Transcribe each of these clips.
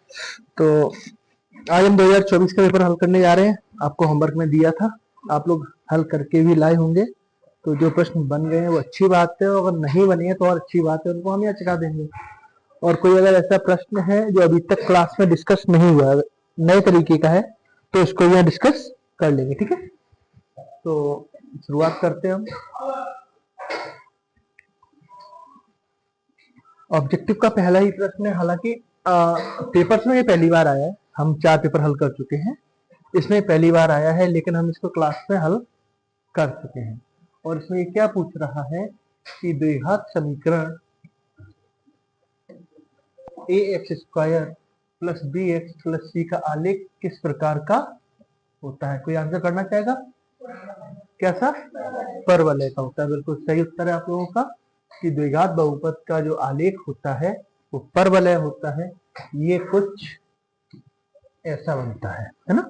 तो आज हम 2024 का पेपर हल करने जा रहे हैं। आपको होमवर्क में दिया था, आप लोग हल करके भी लाए होंगे। तो जो प्रश्न बन गए हैं वो अच्छी बात है, और अगर नहीं बने हैं तो और अच्छी बात है, उनको हम यहाँ चुका देंगे। और कोई अगर ऐसा प्रश्न है जो अभी तक क्लास में डिस्कस नहीं हुआ है, नए तरीके का है, तो इसको यहाँ डिस्कस कर लेंगे। ठीक है, तो शुरुआत करते हैं हम। ऑब्जेक्टिव का पहला ही प्रश्न है, हालांकि पेपर्स में ये पहली बार आया है। हम 4 पेपर हल कर चुके हैं, इसमें पहली बार आया है, लेकिन हम इसको क्लास में हल कर चुके हैं। और इसमें ये क्या पूछ रहा है कि द्विघात समीकरण ax² plus bx plus c का आलेख किस प्रकार का होता है। कोई आंसर करना चाहेगा? कैसा? परवलय का होता है। बिल्कुल सही उत्तर है आप लोगों का कि द्विघात बहुपद का जो आलेख होता है वो परवलय होता है। ये कुछ ऐसा बनता है ना।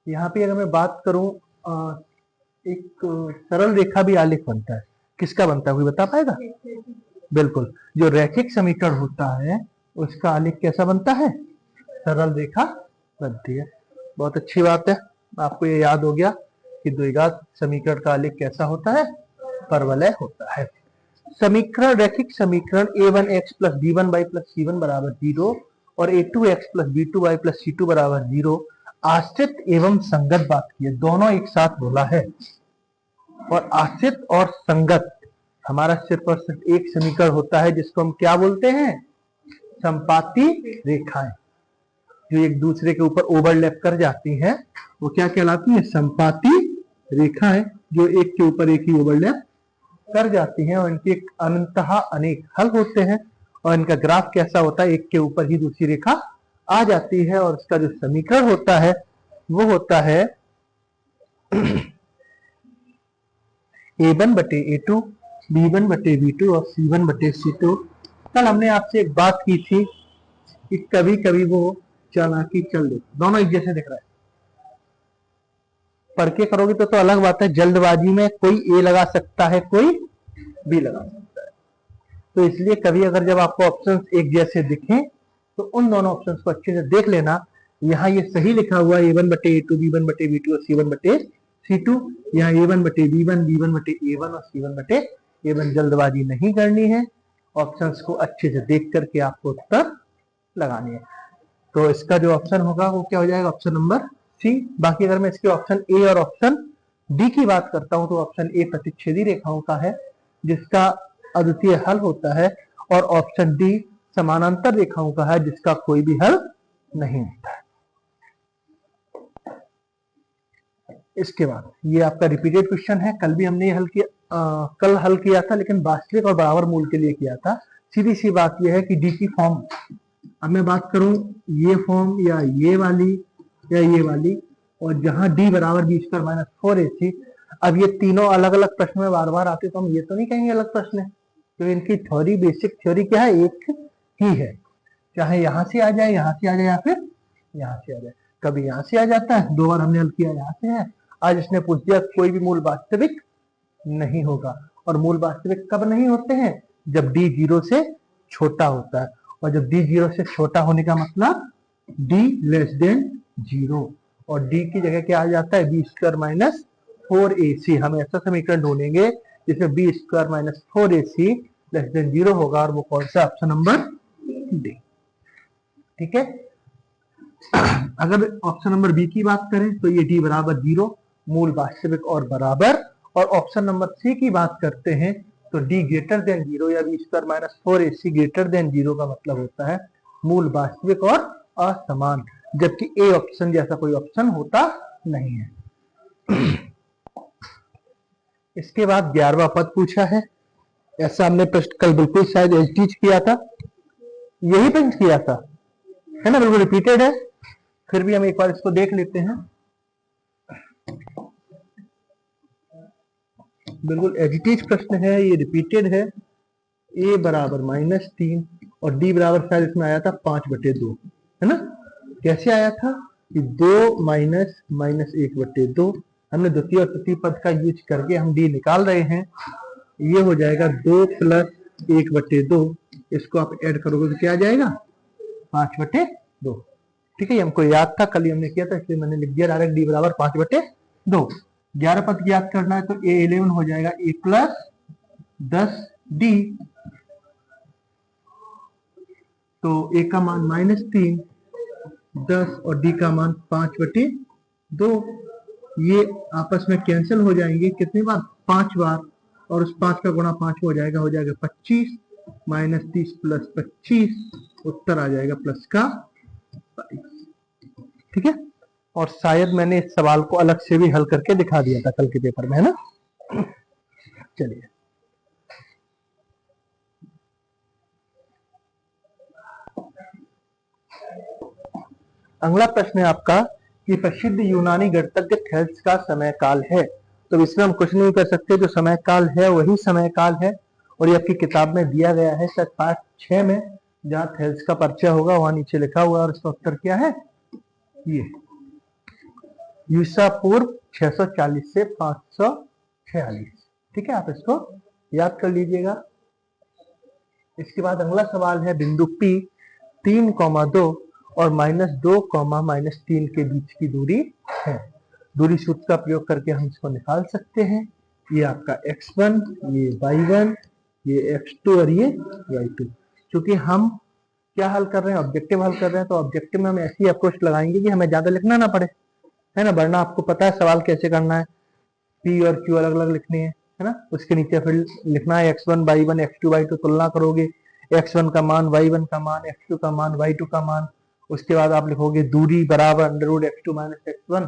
यहाँ पे अगर मैं बात करूं, एक सरल रेखा भी आलेख बनता है। किसका बनता है, कोई बता पाएगा? बिल्कुल, जो रैखिक समीकरण होता है उसका आलेख कैसा बनता है? सरल रेखा बनती है। बहुत अच्छी बात है, आपको ये याद हो गया कि द्विघात समीकरण का आलेख कैसा होता है? परवलय होता है। समीकरण, रैखिक समीकरण a1x plus b1y plus c1 बराबर 0 और a2x plus b2y plus c2 बराबर 0 आश्रित एवं संगत बात की है। दोनों एक साथ बोला है। और आश्रित और संगत हमारा सिर्फ और सिर्फ एक समीकरण होता है, जिसको हम क्या बोलते हैं? संपाती रेखाएं। जो एक दूसरे के ऊपर ओवरलैप कर जाती हैं वो क्या कहलाती है? संपाती रेखाएं, जो एक के ऊपर एक ही ओवरलैप कर जाती हैं, और इनके अनंतः अनेक हल होते हैं। और इनका ग्राफ कैसा होता है? एक के ऊपर ही दूसरी रेखा आ जाती है, और इसका जो समीकरण होता है वो होता है a1 बटे a2, b1 बटे b2 और c1 बटे c2। कल हमने आपसे एक बात की थी कि कभी कभी वो चालाकी चल देती, दोनों एक जैसे दिख रहा है। पढ़ के करोगे तो अलग बात है, जल्दबाजी में कोई ए लगा सकता है, कोई बी लगा सकता है। तो इसलिए कभी अगर जब आपको ऑप्शंस एक जैसे दिखें तो उन दोनों ऑप्शंस को अच्छे से देख लेना। यहाँ ये सही लिखा हुआ है a1 बटे a2, b1 बटे b2 और c1 बटे c2। यहाँ a1 बटे b1, b1 बटे a1 और c1 बटे a1। जल्दबाजी नहीं करनी है, ऑप्शंस को अच्छे से देख करके आपको उत्तर लगानी है। तो इसका जो ऑप्शन होगा वो क्या हो जाएगा? Option number C. बाकी अगर मैं इसके ऑप्शन ए और ऑप्शन डी की बात करता हूं तो ऑप्शन ए प्रतिच्छेदी रेखाओं का है, जिसका अद्वितीय हल होता है, और ऑप्शन डी समानांतर रेखाओं का है, जिसका कोई भी हल नहीं होता है। इसके बाद ये आपका रिपीटेड क्वेश्चन है, कल भी हमने हल किया, कल हल किया था, लेकिन वास्तविक और बराबर मूल के लिए किया था। सीधी सी बात यह है कि डी की फॉर्म, अब मैं बात करूं ये फॉर्म या ये वाली या ये वाली, और जहां डी बराबर b² माइनस 4ac। अब ये तीनों अलग अलग प्रश्न में बार बार आते, तो हम ये तो नहीं कहेंगे अलग प्रश्न है। तो इनकी थ्योरी, बेसिक थ्योरी क्या है? एक ही है। चाहे यहां से आ जाए, यहां से आ जाए, या फिर यहां से आ जाए। कभी यहां से आ जाता है, 2 बार हमने हल किया यहां से है। आज इसने पूछ दिया कोई भी मूल वास्तविक नहीं होगा। और मूल वास्तविक कब नहीं होते हैं? जब डी 0 से छोटा होता है। और जब डी 0 से छोटा होने का मतलब डी लेस देन 0, और डी की जगह क्या आ जाता है? b² minus 4ac। हम ऐसा समीकरण ढूंढेंगे जिसमें b² minus 4ac less than 0 होगा, और वो कौन सा? Option number D. ठीक है, अगर ऑप्शन नंबर बी की बात करें तो ये डी बराबर 0, मूल वास्तविक और बराबर। और ऑप्शन नंबर सी की बात करते हैं तो डी ग्रेटर देन 0 या b² minus 4ac greater than 0 का मतलब होता है मूल वास्तविक और असमान, जबकि ए ऑप्शन जैसा कोई ऑप्शन होता नहीं है। इसके बाद 11वां पद पूछा है। ऐसा हमने प्रश्न कल बिल्कुल शायद टीच किया था, यही प्रश्न किया था, है ना? बिल्कुल रिपीटेड है, फिर भी हम एक बार इसको देख लेते हैं। बिल्कुल एडिटिव प्रश्न है, ये रिपीटेड है। a बराबर -3 और d बराबर शायद इसमें आया था 5/2, है ना? कैसे आया था कि 2 माइनस -1/2। हमने द्वितीय और तृतीय पद का यूज करके हम d निकाल रहे हैं। ये हो जाएगा 2 प्लस 1/2। इसको आप ऐड करोगे तो क्या आ जाएगा? 5/2। ठीक है, ये हमको याद था, कल ही हमने किया था, इसलिए मैंने लिख दिया डायरेक्ट d बराबर 5/2। 11 पद की याद करना है तो a11 हो जाएगा a प्लस 10d, तो a का मान -3, 10 और d का मान 5/2। ये आपस में कैंसिल हो जाएंगे कितनी बार? 5 बार, और उस 5 का गुणा 5 हो जाएगा 25, -30 प्लस 25, उत्तर आ जाएगा प्लस का 22। ठीक है, और शायद मैंने इस सवाल को अलग से भी हल करके दिखा दिया था कल के पेपर में, है ना। चलिए, अगला प्रश्न है आपका कि प्रसिद्ध यूनानी गणितज्ञ थेल्स का समय काल है। तो इसमें हम कुछ नहीं कर सकते, जो समय काल है वही समय काल है, और ये आपकी किताब में दिया गया है शायद पार्ट 6 में, जहां थेल्स का परिचय होगा वहां नीचे लिखा हुआ है, और इसका उत्तर क्या है? ये ईसा पूर्व 640 से 546। ठीक है, आप इसको याद कर लीजिएगा। इसके बाद अगला सवाल है, बिंदु P 3,2 और -2, -3 के बीच की दूरी है। दूरी सूत्र का प्रयोग करके हम इसको निकाल सकते हैं। ये आपका x1, ये y1, ये x2 और ये y2। क्योंकि हम क्या हल कर रहे हैं? ऑब्जेक्टिव हल कर रहे हैं, तो ऑब्जेक्टिव में हम ऐसी अप्रोच लगाएंगे कि हमें ज्यादा लिखना ना पड़े, है ना। वरना आपको पता है सवाल कैसे करना है, P और Q अलग अलग लिखनी है ना। उसके नीचे फिर लिखना है x1 y1 x2 y2, तुलना करोगे, x1 का मान y1 का मान, x2 का मान, y2 का मान। उसके बाद आप लिखोगे दूरी बराबर √x2 - x1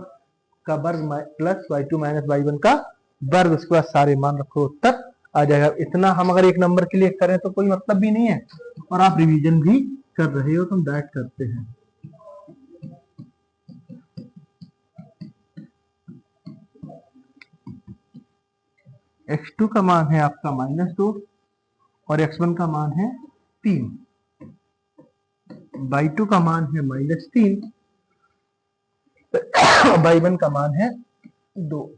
का वर्ग प्लस y2 - y1 का वर्ग। उसके बाद सारे मान रखो, उत्तर आ जाएगा। इतना हम अगर एक नंबर के लिए करें तो कोई मतलब भी नहीं है, और आप रिवीजन भी कर रहे हो, तो हम डायरेक्ट करते हैं। x2 का मान है आपका -2 और x1 का मान है 3, y2 का मान है -3, y1 का मान है 2।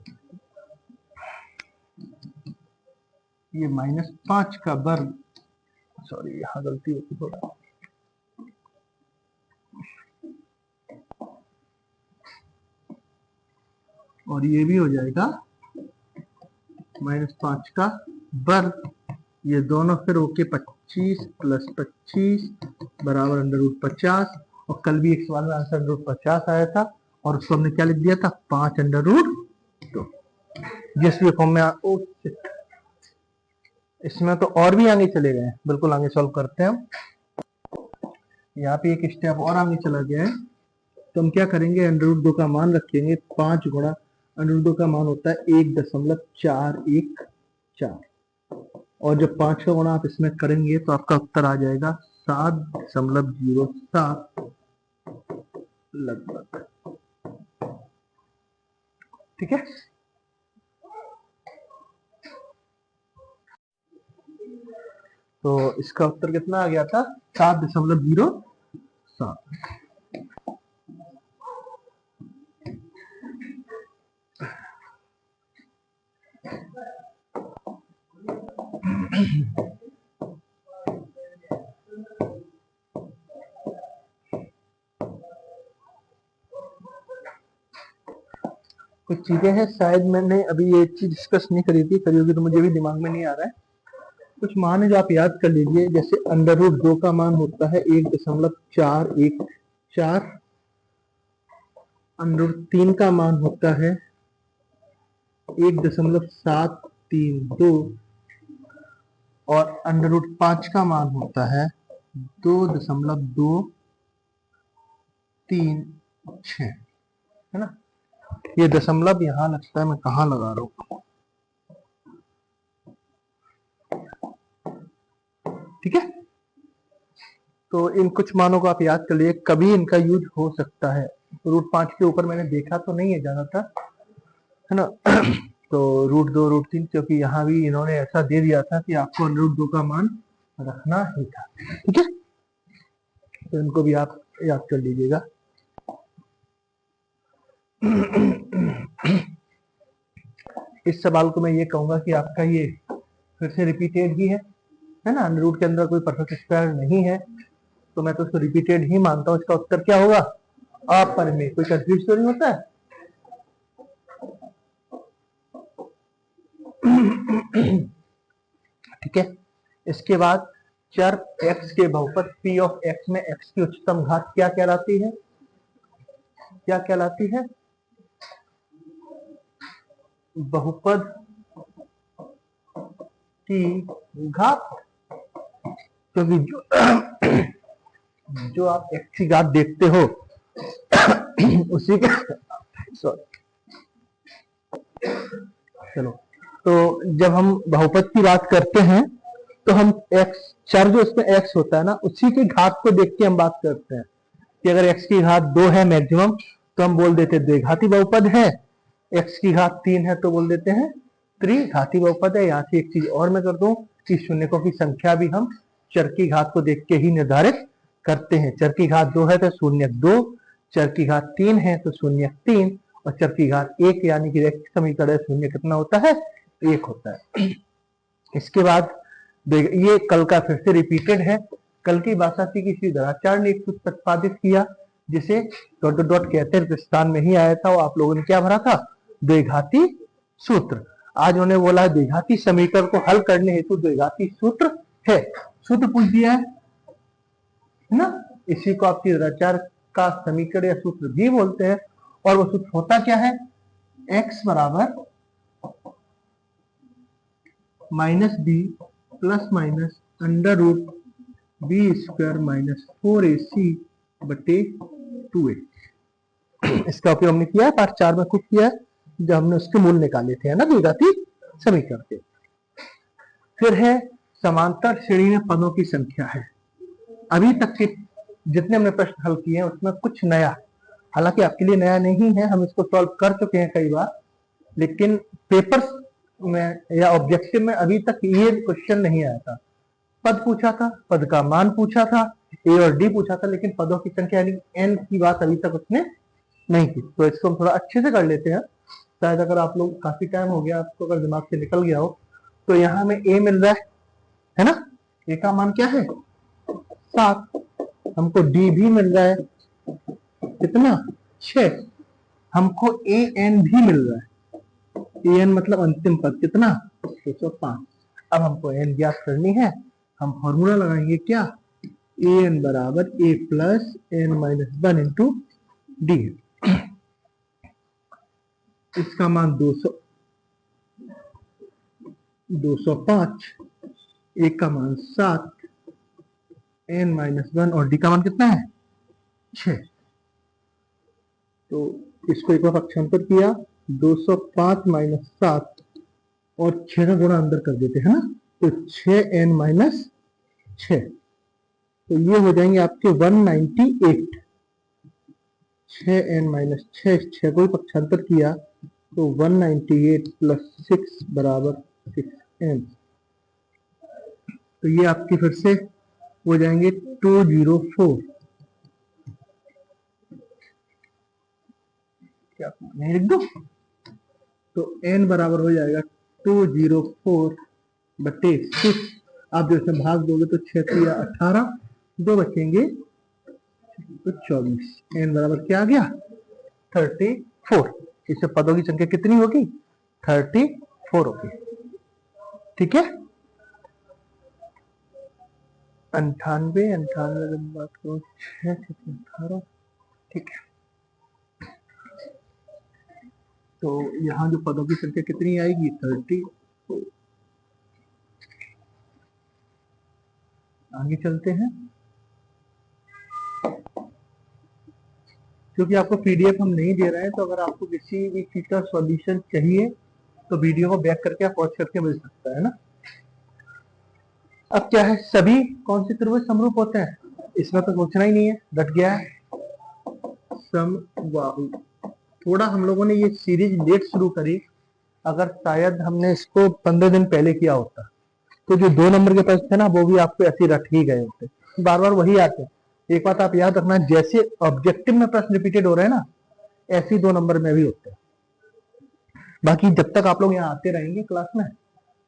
ये -5 का वर्ग, सॉरी यहाँ गलती होती थोड़ा, और ये भी हो जाएगा -5 का वर्ग। ये दोनों फिर होके 25 + 25 बराबर √50, और कल भी एक सवाल में आंसर √50 आया था, और उसको हमने क्या लिख दिया था? 5√2। जिस भी फॉर्म में इसमें तो और भी आगे चले गए हैं, बिल्कुल आगे सॉल्व करते हैं हम। यहाँ पे एक स्टेप और आगे चला गया है, तो हम क्या करेंगे? √2 का मान रखेंगे, 5 गुणा √2 का मान होता है 1.414, और जब 5 का गुणा आप इसमें करेंगे तो आपका उत्तर आ जाएगा 7.07 लगभग। ठीक है, तो इसका उत्तर कितना आ गया था? 7.07। कुछ चीजें हैं, शायद मैंने अभी ये चीज डिस्कस नहीं करी थी, करी होगी तो मुझे भी दिमाग में नहीं आ रहा है। कुछ मान है जो आप याद कर लीजिए, जैसे √2 का मान होता है 1.414, √3 का मान होता है 1.732, और √5 का मान होता है 2.236, है ना। ये दशमलव यहाँ लगता है, मैं कहाँ लगा रहा हूँ? ठीक है, तो इन कुछ मानों को आप याद कर लिए, कभी इनका यूज हो सकता है। √5 के ऊपर मैंने देखा तो नहीं है ज्यादातर, है ना। तो √2 √3, क्योंकि यहाँ भी इन्होंने ऐसा दे दिया था कि आपको √2 का मान रखना ही था। ठीक है, तो इनको भी आप याद कर लीजिएगा। इस सवाल को मैं ये कहूंगा कि आपका ये फिर से रिपीटेड ही है ना। √, के अंदर कोई परफेक्ट स्क्वायर नहीं है, तो मैं तो उसको रिपीटेड ही मानता हूँ। इसका उत्तर क्या होगा? अपरिमेय। कोई कंफ्यूज तो नहीं होता है? ठीक है। इसके बाद चर x के बहुपद p ऑफ x में x की उच्चतम घात क्या कहलाती है? क्या कहलाती है? बहुपद की घात। क्योंकि जो आप x की घात देखते हो उसी के चलो, तो जब हम बहुपद की बात करते हैं तो हम x चर जो इसमें x होता है ना, उसी की घात को देख के हम बात करते हैं कि अगर x की घात 2 है मैक्सिमम तो हम बोल देते हैं द्विघाती बहुपद है, x की घात 3 है तो बोल देते हैं त्रिघाती बहुपद है। यहाँ से एक चीज और मैं कर दूं कि शून्यकों की संख्या भी हम चर की घात को देख के ही निर्धारित करते हैं। चर की घात 2 है तो शून्य 2, चर की घात 3 है तो शून्य 3, और चर की घात 1 यानी कि रैखिक समीकरण शून्य कितना होता है? 1 होता है। इसके बाद ये कल का फिर से रिपीटेड है। कल की भाषा की किसी धराचार्य ने एक सूत्र प्रतिपादित किया जिसे डॉट डॉट डॉट कहते हैं, स्थान में ही आया था। वो आप लोगों ने क्या भरा था? द्विघाती सूत्र। आज उन्होंने बोला द्विघाती समीकरण को हल करने हेतु द्विघाती सूत्र है। सूत्र पूछ दिया है ना, इसी को आपकी द्विघाचार्य का समीकरण या सूत्र भी बोलते हैं। और वो सूत्र होता क्या है? x बराबर minus b plus minus under root b square minus 4ac बटे 2a। इसका उपयोग हमने किया है पार्ट 4 में, कुछ किया है जब हमने उसके मूल निकाले थे, है ना, द्विघाती समीकरण के। फिर है समांतर श्रेणी में पदों की संख्या है। अभी तक के जितने हमने प्रश्न हल किए हैं उसमें कुछ नया, हालांकि आपके लिए नया नहीं है, हम इसको सॉल्व कर चुके हैं कई बार, लेकिन पेपर्स में या ऑब्जेक्टिव में अभी तक ये क्वेश्चन नहीं आया था। पद पूछा था, पद का मान पूछा था, ए और डी पूछा था, लेकिन पदों की संख्या यानी एन की बात अभी तक उसने नहीं की। तो इसको हम थोड़ा अच्छे से कर लेते हैं। शायद अगर आप लोग काफी टाइम हो गया आपको अगर दिमाग से निकल गया हो, तो यहाँ हमें ए मिल रहा है ना, ए का मान क्या है? 7। हमको डी भी मिल रहा है, कितना? 6। हमको ए एन भी मिल रहा है, ए एन मतलब अंतिम पद कितना? 605। अब हमको एन ज्ञात करनी है, हम फॉर्मूला लगाएंगे क्या? ए एन बराबर a plus n minus 1 into d. इसका मान 205, ए का मान 7, एन माइनस 1 और डी का मान कितना है? 6। तो इसको एक बार पक्षांतर किया, 205 माइनस 7 और 6 का गुणा अंदर कर देते हैं ना, तो 6 एन माइनस 6, तो ये हो जाएंगे आपके 198। 6 एन माइनस 6 को पक्षांतर किया तो 198 प्लस 6 बराबर 6n। तो ये आपके फिर से हो जाएंगे 204। क्या नहीं लिख दो? तो n बराबर हो जाएगा 204 बटे 6। आप जो इसमें भाग दोगे तो 6 या 18, 2 बचेंगे तो 24। n बराबर क्या आ गया? 34। इससे पदों की संख्या कितनी होगी? 34 होगी। ठीक है, 98 बात करो 6 18। ठीक है, तो यहाँ जो पदों की संख्या कितनी आएगी? 34। आगे चलते हैं, क्योंकि आपको पीडीएफ हम नहीं दे रहे हैं, तो अगर आपको किसी भी चीज का सॉल्यूशन चाहिए तो वीडियो को बैक करके आप पॉज करके मिल सकता है ना। अब क्या है, सभी कौन से त्रिभुज समरूप होते हैं? इसमें तो सोचना ही नहीं है, रट गया है। समबाहु। थोड़ा हम लोगों ने ये सीरीज लेट शुरू करी, अगर शायद हमने इसको 15 दिन पहले किया होता तो जो 2 नंबर के प्रश्न थे ना वो भी आपको ऐसे रट ही गए होते, बार बार वही आते हैं। एक बात आप याद रखना, जैसे ऑब्जेक्टिव में प्रश्न रिपीटेड हो रहे हैं ना, ऐसे 2 नंबर में भी होते हैं। बाकी जब तक आप लोग यहाँ आते रहेंगे क्लास में,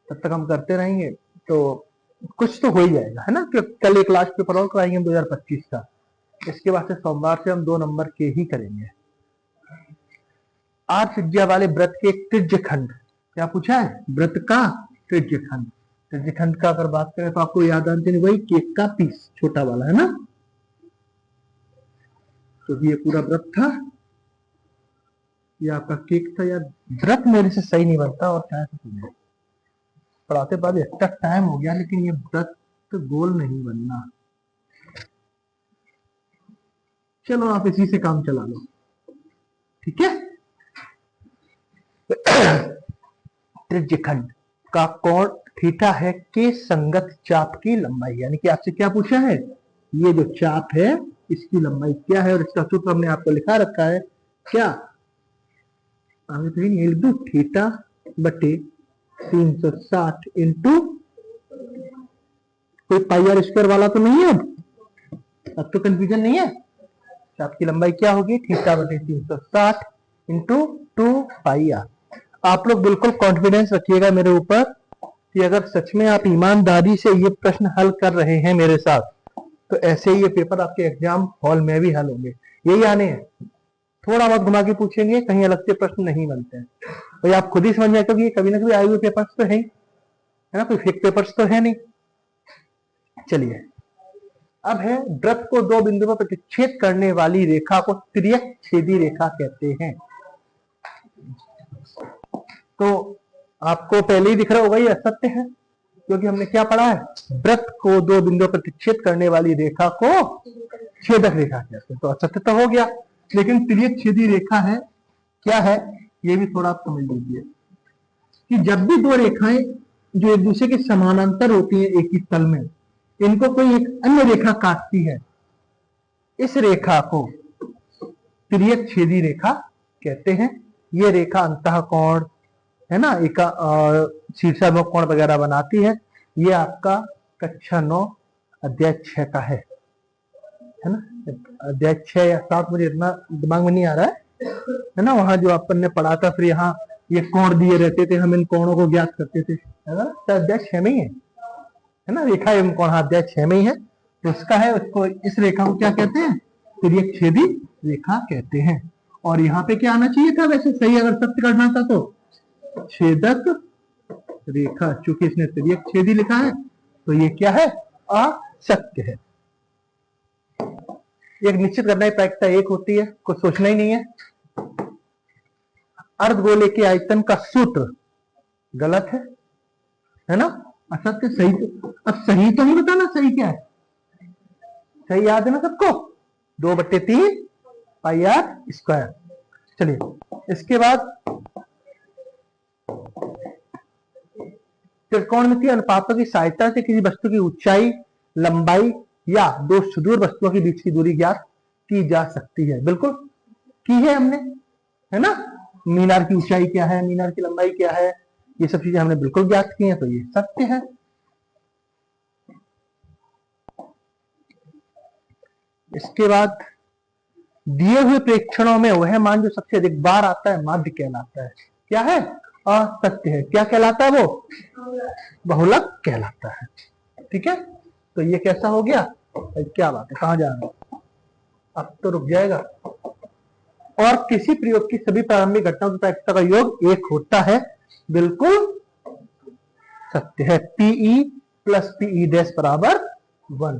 तब तक हम करते रहेंगे, तो कुछ तो हो ही जाएगा, है ना, क्योंकि कल एक लास्ट पेपर और कराएंगे 2025 का। इसके बाद से सोमवार से हम 2 नंबर के ही करेंगे। 8 त्रिज्या वाले व्रत के एक त्रिज्य खंड, क्या पूछा है, व्रत का त्रिज्य खंड। त्रिज्य खंड का अगर बात करें तो आपको याद आना चाहिए वही केक का पीस, छोटा वाला, है ना। तो ये पूरा व्रत था, ये आपका केक था। यार व्रत मेरे से सही नहीं बनता, और क्या है, पढ़ाते पढ़ाते इतना टाइम हो गया, लेकिन ये व्रत गोल नहीं बनना। चलो आप इसी से काम चला लो, ठीक है। त्रिज्यखंड का कोण थीटा है के संगत चाप की लंबाई, यानी कि आपसे क्या पूछा है, ये जो चाप है इसकी लंबाई क्या है, और इसका सूत्र हमने आपको लिखा रखा है क्या, लिख दू थीटा बटे 360 इंटू, कोई पाई आर स्क्वायर वाला तो नहीं है, अब तो कंफ्यूजन नहीं है। चाप की लंबाई क्या होगी, थीटा बटे 360 इंटू 2 पाई आर। आप लोग बिल्कुल कॉन्फिडेंस रखिएगा मेरे ऊपर कि अगर सच में आप ईमानदारी से ये प्रश्न हल कर रहे हैं मेरे साथ, तो ऐसे ही ये पेपर आपके एग्जाम हॉल में भी हल होंगे। यही आने हैं, थोड़ा बहुत घुमा के पूछेंगे, कहीं अलग से प्रश्न नहीं बनते हैं। तो आप खुद ही समझ जाए, क्योंकि कभी ना कभी आए हुए पेपर्स तो है ना, कोई फेक पेपर्स तो है नहीं। चलिए, अब है वृत्त को 2 बिंदुओं पर प्रतिच्छेद करने वाली रेखा को तिर्यक छेदी रेखा कहते हैं। तो आपको पहले ही दिख रहा होगा ये असत्य है, क्योंकि हमने क्या पढ़ा है, वृत्त को 2 बिंदुओं पर प्रतिच्छेद करने वाली रेखा को छेदक रेखा कहते हैं। तो असत्य तो हो गया, लेकिन तिर्यक छेदी रेखा है क्या है, ये भी थोड़ा आप समझ लीजिए कि जब भी 2 रेखाएं जो एक दूसरे के समानांतर होती है एक ही तल में, इनको कोई एक अन्य रेखा काटती है, इस रेखा को तिर्यक छेदी रेखा कहते हैं। ये रेखा अंतःकोण, है ना, एक शीर्षाभिमुख कोण वगैरह बनाती है। ये आपका कक्षा 9 अध्याय 6 का है ना, अध्याय 6 या 7 मुझे इतना दिमाग में नहीं आ रहा है ना। वहां जो अपन ने पढ़ा था, फिर यहाँ ये कोण दिए रहते थे, हम इन कोणों को ज्ञात करते थे, है ना। तो अध्याय 6 में ही है ना, रेखा एवं कोण, अध्याय 6 में ही है। तो उसका है, उसको इस रेखा को क्या कहते हैं, तिर्यक छेदी रेखा कहते हैं। और यहाँ पे क्या आना चाहिए था वैसे, सही अगर सत्य करना था तो छेदक रेखा, चूंकि इसने तिर्यक छेदी लिखा है तो ये क्या है, असत्य है। एक निश्चित करना है, प्रायिकता 1 होती है, कुछ सोचना ही नहीं है। अर्धगोले के आयतन का सूत्र गलत है ना, असत्य। सही तो, अब सही तो नहीं बताना, सही क्या है, सही याद है ना सबको, 2/3 पाई आर स्क्वायर। चलिए, इसके बाद त्रिकोणमितीय अनुपातों की सहायता से किसी वस्तु की ऊंचाई, लंबाई या 2 सुदूर वस्तुओं के बीच की दूरी ज्ञात की जा सकती है। बिल्कुल की है हमने, है ना। मीनार की ऊंचाई क्या है, मीनार की लंबाई क्या है, ये सब चीजें हमने बिल्कुल ज्ञात की हैं, तो ये सत्य है। इसके बाद दिए हुए प्रेक्षणों में वह मान जो सबसे अधिक बार आता है माध्य कहलाता है। क्या है, असत्य है। क्या कहलाता है वो, बहुलक कहलाता है। ठीक है, तो ये कैसा हो गया, क्या बात है, कहां जा रहा है, अब तो रुक जाएगा। और किसी प्रयोग की सभी प्रारंभिक घटनाओं की प्रायिकता का योग 1 होता है, बिल्कुल सत्य है। पीई प्लस पीई डैश बराबर 1।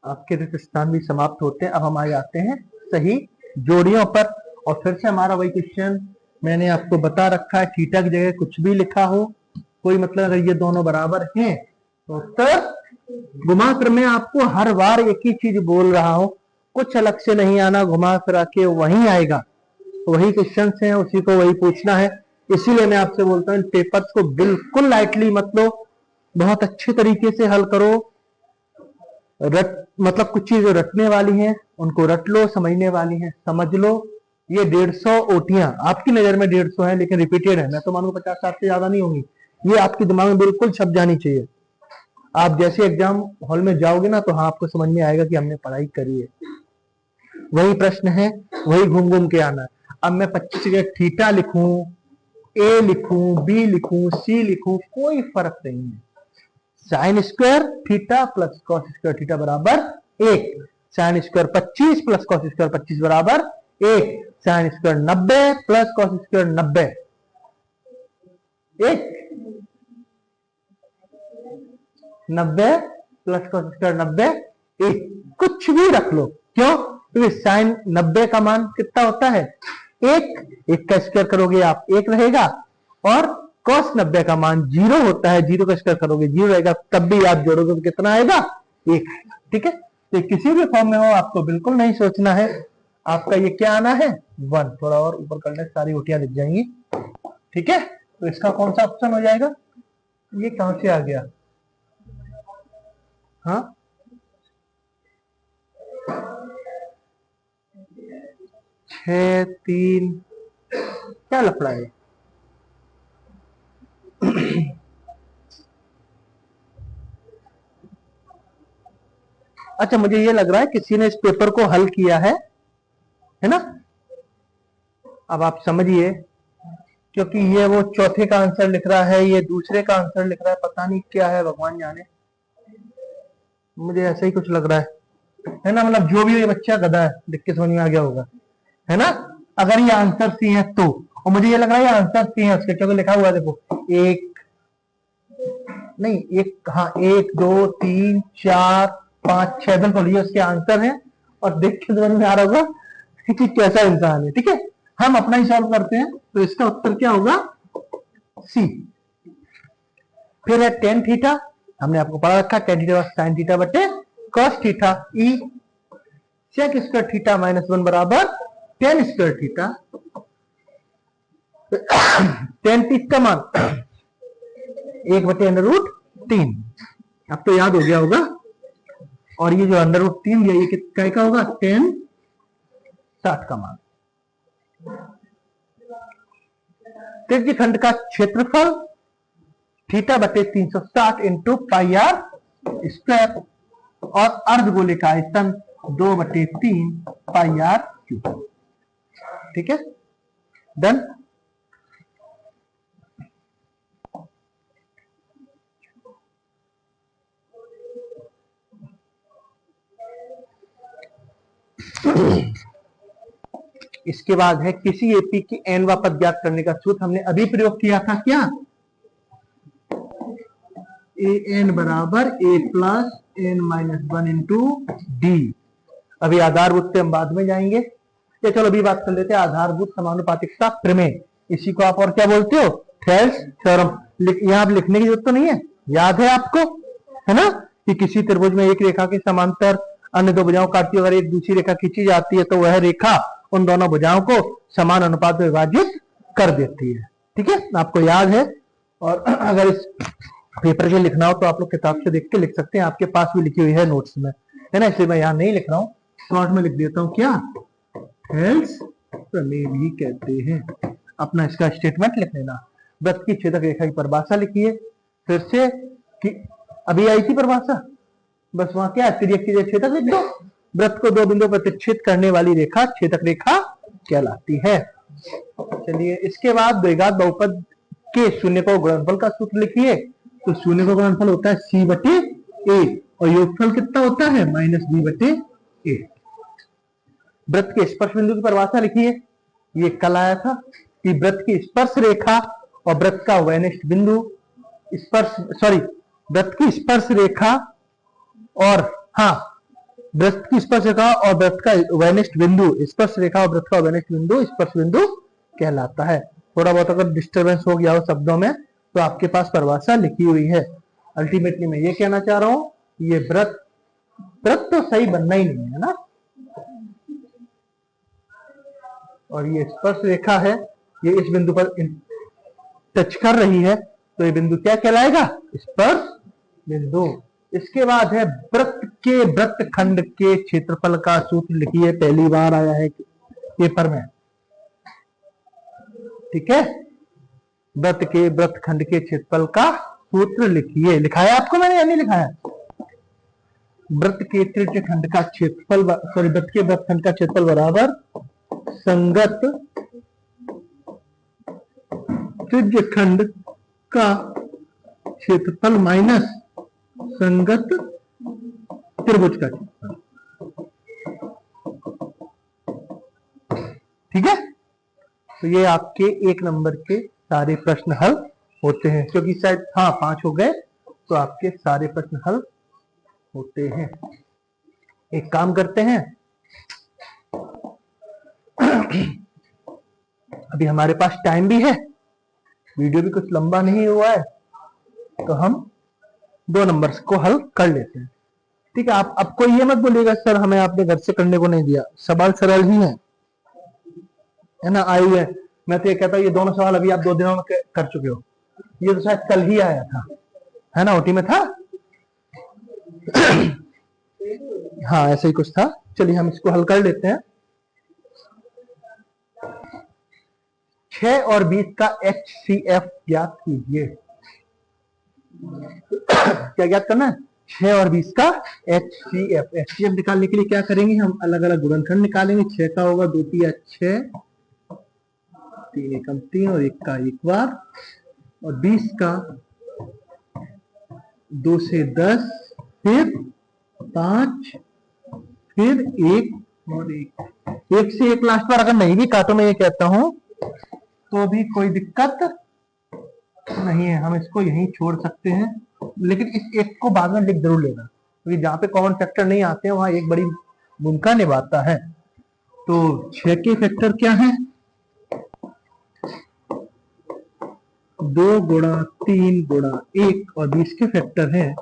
आपके रिक्त स्थान भी समाप्त होते हैं। अब हम आ जाते हैं सही जोड़ियों पर, और फिर से हमारा वही क्वेश्चन मैंने आपको बता रखा है, थीटा की जगह कुछ भी लिखा हो, कोई मतलब अगर ये दोनों बराबर हैं तो उत्तर घुमा कर मैं आपको हर बार एक ही चीज बोल रहा हूं, कुछ अलग से नहीं आना, घुमा फिरा के वही आएगा, वही क्वेश्चन हैं, उसी को वही पूछना है। इसीलिए मैं आपसे बोलता हूँ पेपर्स को बिल्कुल लाइटली मत लो, बहुत अच्छे तरीके से हल करो। मतलब कुछ चीजें रटने वाली हैं उनको रट लो, समझने वाली हैं समझ लो। ये 150 ओटियां आपकी नजर में 150 है, लेकिन रिपीटेड है, मैं तो मानूंगा 50-60 से ज्यादा नहीं होंगी। ये आपके दिमाग में बिल्कुल छप जानी चाहिए। आप जैसे एग्जाम हॉल में जाओगे ना, तो हाँ आपको समझ में आएगा कि हमने पढ़ाई करी है। वही प्रश्न है, वही घूम घूम के आना है। अब मैं 25 जगह थीटा लिखूं, ए लिखूं, बी लिखूं, सी लिखूं, कोई फर्क नहीं है। Sine square theta plus cos square theta बराबर 1, sine square 25 plus cos square 25 बराबर 1, sine square 90 plus cos square 90 1, 90 plus cos square 90 1, कुछ भी रख लो। क्यों? क्योंकि साइन 90 का मान कितना होता है 1 का स्क्वायर करोगे आप 1 रहेगा, और कॉस 90 का मान 0 होता है, 0 का स्क्वायर करोगे 0 रहेगा, तब भी आप जोड़ोगे तो कितना आएगा 1 आएगा। ठीक है, तो किसी भी फॉर्म में हो आपको बिल्कुल नहीं सोचना है, आपका ये क्या आना है 1। थोड़ा और ऊपर करने से सारी रोटियां दिख जाएंगी। ठीक है, तो इसका कौन सा ऑप्शन हो जाएगा? ये कहां से आ गया? हाँ, 6 3 क्या लफड़ा है? अच्छा, मुझे ये लग रहा है किसी ने इस पेपर को हल किया है ना? अब आप समझिए, क्योंकि ये वो चौथे का आंसर लिख रहा है, ये दूसरे का आंसर लिख रहा है, पता नहीं क्या है, भगवान जाने। मुझे ऐसा ही कुछ लग रहा है ना? मतलब जो भी ये बच्चा गधा है, देख के समझ में आ गया होगा, है ना? अगर ये आंसर सी है तो, और मुझे ये लग रहा है ये आंसर सी है उसके, क्योंकि लिखा हुआ है देखो 1 नहीं 1, हाँ 1 2 3 4 5 6 बिल्कुल ये उसके आंसर है, और देख के समझ में आ रहा होगा कि कैसा इंसान है। ठीक है, हम अपना ही सॉल्व करते हैं, तो इसका उत्तर क्या होगा? सी। फिर है टेन थीटा, हमने आपको पढ़ा रखा टेन थीटा साइन थीटा बटे कॉस थीटा, ई सेक स्क्वायर थीटा -1 बराबर टेन स्क्वायर थीटा। टेन का मान 1/√3, अब तो याद हो गया होगा। और ये जो √3 दिया ये कितना का होगा? 10/60 का मान। त्रिज्य खंड का क्षेत्रफल थीटा बटे 360 इंटू पाई आर स्क्वायर, और अर्धगोले का आयतन 2/3 पाई आर क्यूब। ठीक है, डन। इसके बाद है किसी एपी की एनवा पद ज्ञात करने का सूत्र, हमने अभी प्रयोग किया था क्या? ए एन बराबर a plus N -1 into D. अभी आधारभूत से हम बाद में जाएंगे, ये चलो अभी बात कर लेते हैं आधारभूत समानुपातिकता प्रमेय। इसी को आप और क्या बोलते हो? Thales theorem. यहाँ आप लिखने की जरूरत तो नहीं है, याद है आपको, है ना? कि किसी त्रिभुज में एक रेखा के समांतर अन्य दो भुजाओं काटती है, अगर एक दूसरी रेखा खींची जाती है तो वह रेखा उन दोनों भुजाओं को समान अनुपात में विभाजित कर देती है। ठीक है, आपको याद है। और अगर इस पेपर के लिखना हो तो आप लोग किताब से देख के लिख सकते हैं, आपके पास भी लिखी हुई है नोट्स में, है ना? इसलिए मैं यहाँ नहीं लिख रहा हूँ, शॉर्ट में लिख देता हूँ। क्या थेल्स प्रमेय भी कहते हैं। अपना इसका स्टेटमेंट लिख लेना। वृत्त की छेदक रेखा की परिभाषा लिखिए फिर से, कि अभी आई थी परिभाषा, बस वहां क्या तिर्यक की जगह छेदक लिख दो। वृत्त को दो बिंदुओं पर प्रतिच्छेद करने वाली रेखा छेदक रेखा कहलाती है। चलिए, इसके बाद द्विघात बहुपद के शून्य को गुणनफल का सूत्र लिखिए। तो शून्य का गुणनफल होता है c/a, और योगफल कितना होता है? -b/a। वृत्त के स्पर्श बिंदु की परिभाषा लिखिए। ये कल आया था कि वृत्त की स्पर्श रेखा और वृत्त का वैनिष्ठ बिंदु वृत्त की स्पर्श रेखा और वृत्त की स्पर्श रेखा और वृत्त का वैनिष्ठ बिंदु, स्पर्श रेखा और वृत्त का वैनिष्ठ बिंदु स्पर्श बिंदु कहलाता है। थोड़ा बहुत अगर डिस्टर्बेंस हो गया हो शब्दों में तो आपके पास परिभाषा लिखी हुई है। अल्टीमेटली मैं ये कहना चाह रहा हूं, ये वृत्त तो सही बनना ही नहीं है ना, और ये स्पर्श रेखा है, ये इस बिंदु पर टच कर रही है, तो ये बिंदु क्या कहलाएगा? स्पर्श बिंदु। इसके बाद है वृत्त खंड के क्षेत्रफल का सूत्र लिखिए। पहली बार आया है पेपर में। ठीक है, वृत्त खंड के क्षेत्रफल का सूत्र लिखिए। लिखाया आपको मैंने या नहीं लिखाया? वृत्त के त्रिज्य खंड का क्षेत्रफल, वृत्त खंड का क्षेत्रफल बराबर संगत त्रिज्य खंड का क्षेत्रफल माइनस संगत त्रिभुज का क्षेत्रफल। ठीक है, तो ये आपके 1 नंबर के सारे प्रश्न हल होते हैं, क्योंकि शायद 5 हो गए तो आपके सारे प्रश्न हल होते हैं। एक काम करते हैं, अभी हमारे पास टाइम भी है, वीडियो भी कुछ लंबा नहीं हुआ है, तो हम 2 नंबर्स को हल कर लेते हैं। ठीक है, आप आपको ये मत बोलिएगा सर हमें आपने घर से करने को नहीं दिया, सवाल सरल ही है ना, आई है। मैं तो ये कहता हूँ ये दोनों सवाल अभी आप 2 दिनों में कर चुके हो, ये तो शायद कल ही आया था, है ना, ओटी में था। हाँ ऐसे ही कुछ था। चलिए हम इसको हल कर लेते हैं। 6 और 20 का HCF ज्ञात कीजिए। क्या ज्ञात करना है? 6 और 20 का HCF निकालने के लिए क्या करेंगे, हम अलग अलग गुणनखंड निकालेंगे। 6 का होगा 2 तिया 6, 3 एकम 3 और 1 का 1 बार, और 20 का 2 से 10, फिर 5, फिर 1 और 1 से 1 लास्ट बार अगर नहीं भी काटो, मैं ये कहता हूं तो भी कोई दिक्कत नहीं है, हम इसको यहीं छोड़ सकते हैं, लेकिन इस 1 को बाद में लिख जरूर लेना, क्योंकि जहां पे कॉमन फैक्टर नहीं आते हैं वहां एक बड़ी भूमिका निभाता है। तो 6 के फैक्टर क्या है? 2 गुणा 3 गुणा 1, और 20 के फैक्टर है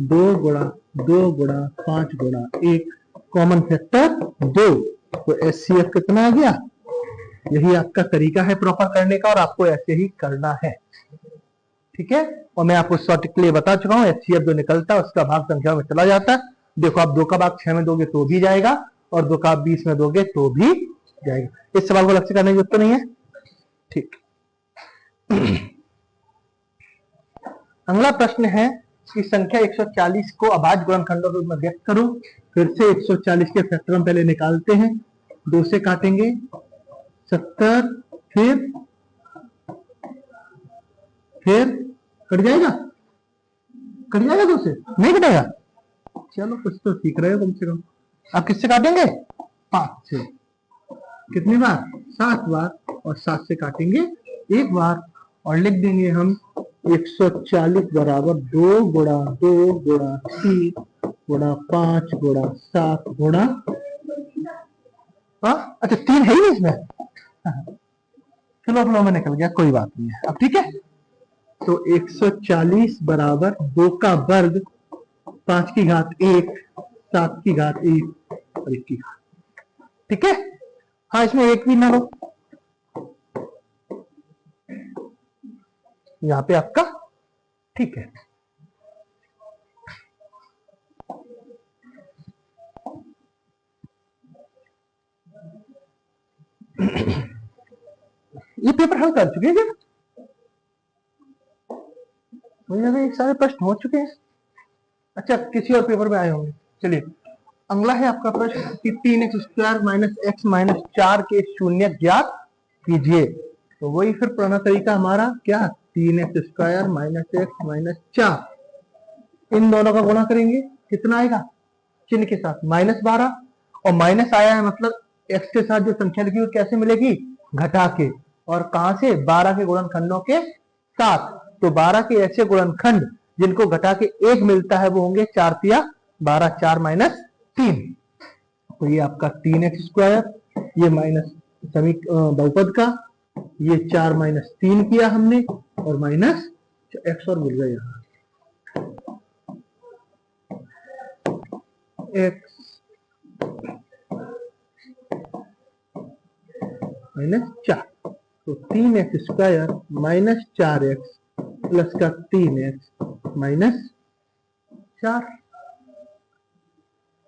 2 गुणा 2 गुणा 5 गुणा 1, कॉमन फैक्टर 2। तो HCF कितना आ गया? यही आपका तरीका है प्रॉपर करने का, और आपको ऐसे ही करना है। ठीक है, और मैं आपको शॉर्ट के लिए बता चुका हूं, HCF जो निकलता है उसका भाग संख्या में चला जाता है। देखो आप 2 का भाग 6 में दोगे तो भी जाएगा, और 2 का 20 में दोगे तो भी जाएगा। इस सवाल को अलग से करने की जरूरत तो नहीं है। ठीक, अगला प्रश्न है कि संख्या 140 को अभाज्य गुणनखंडों के रूप में व्यक्त करो। फिर से 140 के फैक्टर हम पहले निकालते हैं, 2 से काटेंगे 70, फिर कट जाएगा, 2 से नहीं कटेगा। चलो कुछ तो सीख रहे हो कम से कम। आप किससे काटेंगे? 5 से। कितनी बार? 7 बार, और 7 से काटेंगे 1 बार, और लिख देंगे हम 140 बराबर 2 गुणा 2 गुणा 3 गुणा 5 गुणा 7 गुणा, अच्छा 3 है ही इसमें, चलो फ्लो में निकल गया, कोई बात नहीं है अब। ठीक है, तो 140 बराबर 2 का वर्ग 5 की घात 1 7 की घात 1 और 1 की घात। ठीक है, हाँ इसमें 1 भी ना लो, यहां पे आपका ठीक है। ये पेपर हल कर चुके हैं क्या? मुझे लगा एक सारे प्रश्न हो चुके हैं। अच्छा किसी और पेपर में आए होंगे। चलिए अगला है आपका प्रश्न कि 3x² माइनस x माइनस 4 के शून्य ज्ञात कीजिए। तो वही फिर पुराना तरीका हमारा क्या, 3x² माइनस x माइनस 4, इन दोनों का गुणा करेंगे, कितना आएगा? चिन्ह के साथ -12, और माइनस आया है मतलब x के साथ जो संख्या लिखी हुई कैसे मिलेगी? घटा के, और कहां से? 12 के गुणनखंडों के साथ। तो 12 के ऐसे गुणनखंड जिनको घटा के 1 मिलता है वो होंगे 4 तिया 12, 4 माइनस 3। तो ये आपका 3x², ये माइनस समी बहुपद का, ये 4 माइनस 3 किया हमने, और माइनस x और मिल गया यहाँ x माइनस 4। तो 3x² माइनस 4x प्लस का 3x माइनस 4।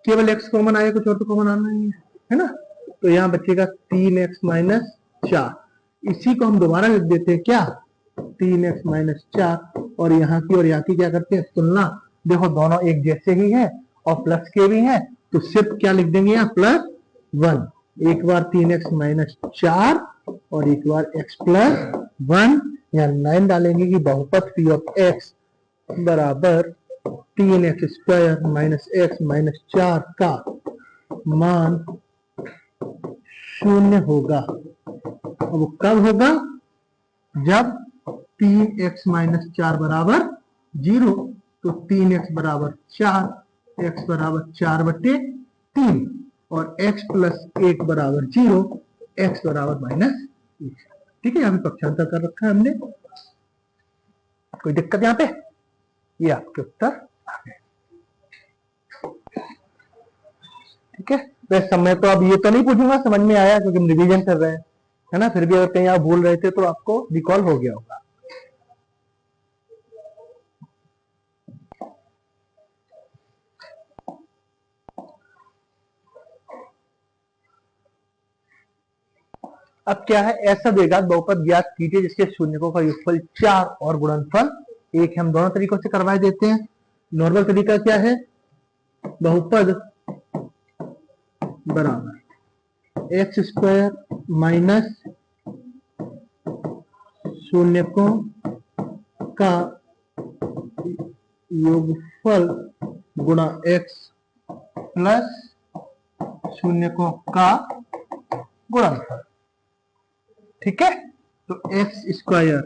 केवल x कॉमन आया, कुछ और तो कॉमन आना नहीं है ना। तो यहाँ बचेगा 3x माइनस 4। इसी को हम दोबारा लिख देते हैं क्या, 3x माइनस 4, और यहाँ की और यहाँ की क्या करते हैं? तुलना। देखो दोनों एक जैसे ही हैं और प्लस के भी हैं, तो सिर्फ क्या लिख देंगे यहाँ? +1। एक बार 3x माइनस 4 और एक बार x प्लस 1, यहाँ 9 डालेंगे कि बहुपद p ऑफ x बराबर 3x² माइनस x माइनस 4 का मान 0 होगा। अब वो कब होगा? जब 3x माइनस 4 बराबर 0, तो 3x बराबर 4, x बराबर 4/3 और x प्लस 1 बराबर 0, x बराबर माइनस 1। ठीक है, यहाँ पे पक्षांतर कर रखा है हमने। कोई दिक्कत यहाँ पे? ये आपके उत्तर आ गए। ठीक है, वैसे समय तो अब ये तो नहीं पूछूंगा, समझ में आया क्योंकि हम रिवीजन कर रहे हैं, है ना। फिर भी अगर कहीं आप भूल रहे थे तो आपको रिकॉल हो गया होगा। अब क्या है, ऐसा द्विघात बहुपद ज्ञात कीजिए जिसके शून्यकों का योगफल 4 और गुणनफल 1। हम दोनों तरीकों से करवा देते हैं। नॉर्मल तरीका क्या है? बहुपद बराबर x² माइनस शून्यकों का योगफल गुणा x प्लस शून्यकों का गुणनफल। ठीक है, तो x²,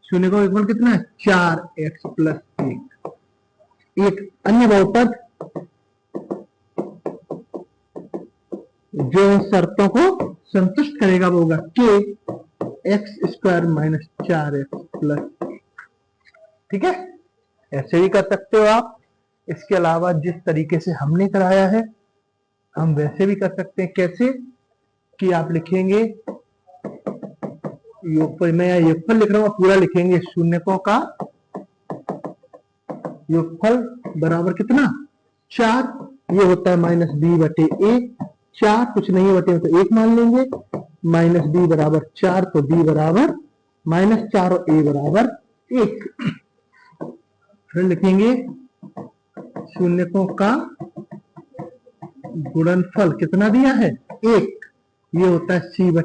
शून्य का योगफल कितना है? 4x plus 1। एक अन्य बहुपद जो शर्तों को संतुष्ट करेगा वो होगा k x² minus 4x plus 1। ठीक है, ऐसे भी कर सकते हो आप। इसके अलावा जिस तरीके से हमने कराया है हम वैसे भी कर सकते हैं। कैसे? कि आप लिखेंगे योगफल, मैं यहाँ योगफल लिख रहा हूँ, पूरा लिखेंगे। शून्यकों का योगफल बराबर कितना? 4, ये होता है माइनस b/a। 4 कुछ नहीं है बटे, तो 1 मान लेंगे। माइनस b बराबर 4, तो b बराबर -4 और a बराबर 1। फिर लिखेंगे शून्यकों का गुणनफल कितना दिया है? 1। ये होता है c/a,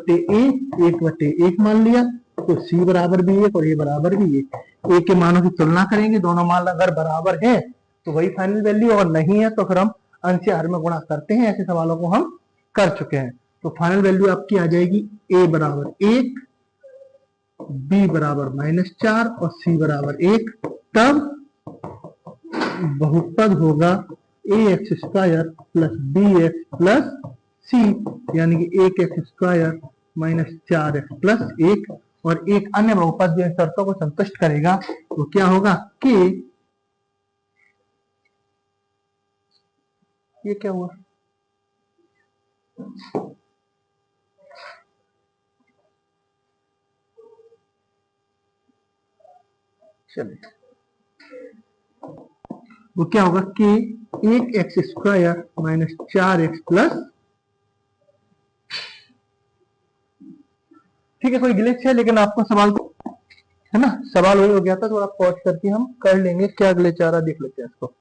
1/1 मान लिया, तो c बराबर भी 1 और a बराबर भी 1। a के मानों की तुलना करेंगे, दोनों मान अगर बराबर है तो वही फाइनल वैल्यू, और नहीं है तो फिर हम अंश से हर में गुणा करते हैं। ऐसे सवालों को हम कर चुके हैं। तो फाइनल वैल्यू आपकी आ जाएगी a बराबर 1, b बराबर -4 और c बराबर 1। तब बहुपद होगा ax² plus bx plus c, यानी कि 1x² माइनस 4x प्लस 1। और एक अन्य बहुपद जो इन शर्तों को संतुष्ट करेगा वो क्या होगा? कि ये क्या हुआ? चलिए, वो क्या होगा? कि 1x² माइनस 4x प्लस। ठीक है, कोई ग्लिच है, लेकिन आपको सवाल है ना, सवाल वही हो गया था। थोड़ा पॉज करके हम कर लेंगे। क्या ग्लिच आ रहा देख लेते हैं इसको।